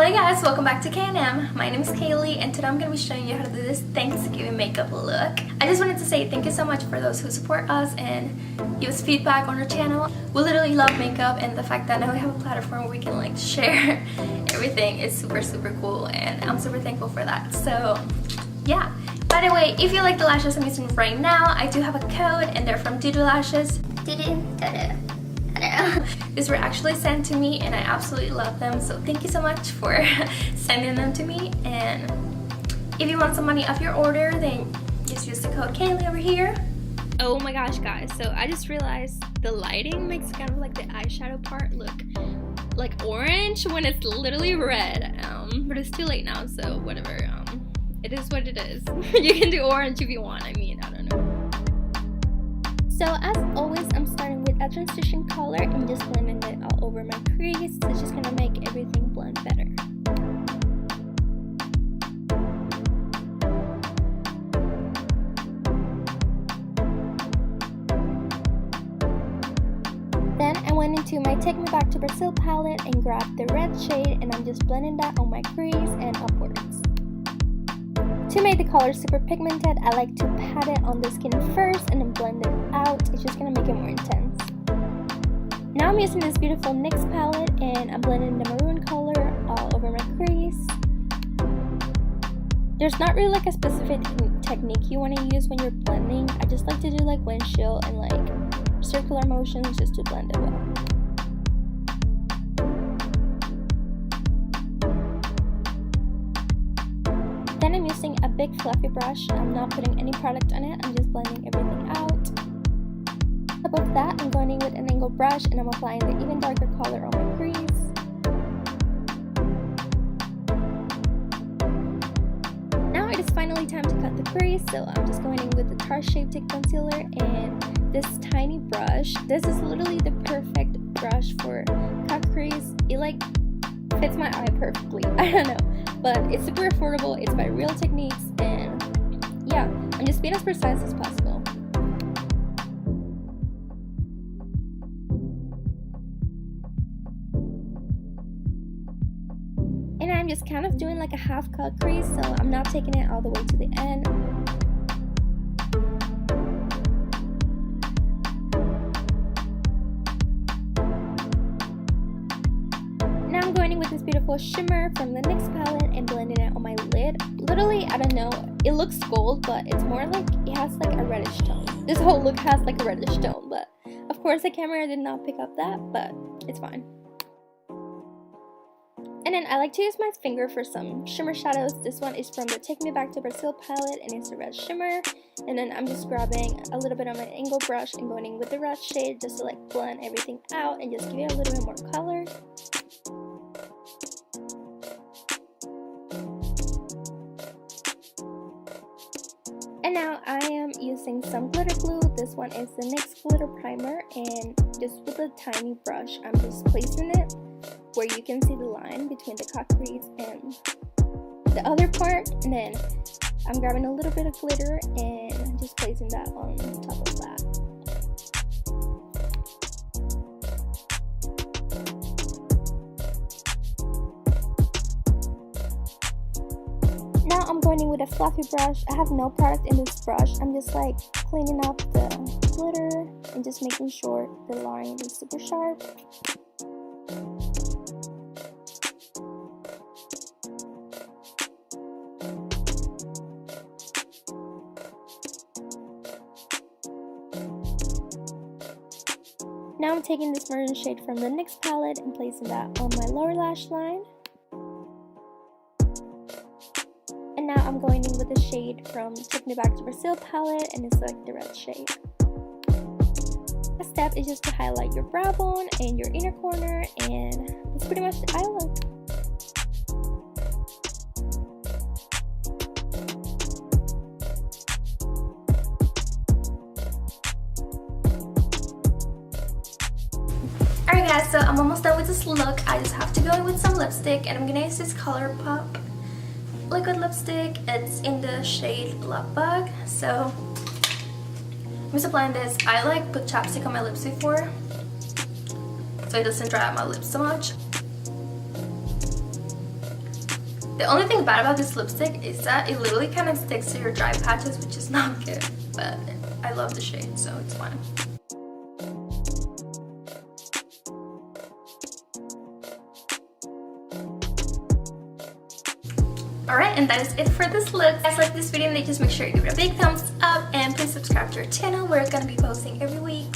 Hello guys, welcome back to K&M. My name is Kaylee and today I'm going to be showing you how to do this Thanksgiving makeup look. I just wanted to say thank you so much for those who support us and give us feedback on our channel. We literally love makeup, and the fact that now we have a platform where we can like share everything is super cool, and I'm super thankful for that. So yeah. By the way, if you like the lashes I'm using right now, I do have a code and they're from Dudu Lashes. These were actually sent to me and I absolutely love them, so thank you so much for sending them to me. And if you want some money off your order, then just use the code Kaylee over here. Oh my gosh guys, so I just realized the lighting makes kind of like the eyeshadow part look like orange when it's literally red, but it's too late now, so whatever. It is what it is. You can do orange if you want. I mean, I don't know. So as always, I'm starting with a transition color and just blending it all over my crease. So it's just gonna make everything blend better. Then I went into my Take Me Back to Brazil palette and grabbed the red shade, and I'm just blending that on my crease and upwards. To make the color super pigmented, I like to pat it on the skin first and then blend it out. It's just gonna make it more intense. Now I'm using this beautiful NYX palette and I'm blending the maroon color all over my crease. There's not really like a specific technique you want to use when you're blending. I just like to do like windshield and like circular motions just to blend it well. Then I'm using a big fluffy brush. I'm not putting any product on it, I'm just blending everything out. Above that, I'm going in with an angled brush and I'm applying the even darker color on my crease. Now it is finally time to cut the crease, so I'm just going in with the Tarte Shape Tape Concealer and this tiny brush. This is literally the perfect brush for cut crease. It like fits my eye perfectly. I don't know. But it's super affordable, it's by Real Techniques, and yeah, I'm just being as precise as possible. And I'm just kind of doing like a half cut crease, so I'm not taking it all the way to the end. Now I'm going in with this beautiful shimmer from the NYX palette and blending it on my lid. Literally, I don't know, it looks gold, but it's more like it has like a reddish tone. This whole look has like a reddish tone, but of course the camera did not pick up that, but it's fine. And then I like to use my finger for some shimmer shadows. This one is from the Take Me Back to Brazil palette and it's a red shimmer. And then I'm just grabbing a little bit of my angled brush and going in with the red shade just to like blend everything out and just give it a little bit more color. And now I am using some glitter glue. This one is the NYX glitter primer, and just with a tiny brush I'm just placing it where you can see the line between the cut crease and the other part, and then I'm grabbing a little bit of glitter and just placing that on top of that. Now I'm going in with a fluffy brush. I have no product in this brush. I'm just like cleaning up the glitter and just making sure the line is super sharp. Now I'm taking this maroon shade from the NYX palette and placing that on my lower lash line. And now I'm going in with a shade from Take Me Back to Brazil palette, and it's like the red shade. The step is just to highlight your brow bone and your inner corner, and that's pretty much the eye look. Alright guys, so I'm almost done with this look. I just have to go in with some lipstick, and I'm gonna use this ColourPop liquid lipstick. It's in the shade Love Bug. So I'm just applying this. I like put chapstick on my lips before so it doesn't dry out my lips so much. The only thing bad about this lipstick is that it literally kind of sticks to your dry patches, which is not good, but I love the shade, so it's fine. Alright, and that is it for this look. If you guys like this video, then just make sure you give it a big thumbs up and please subscribe to our channel. We're gonna be posting every week.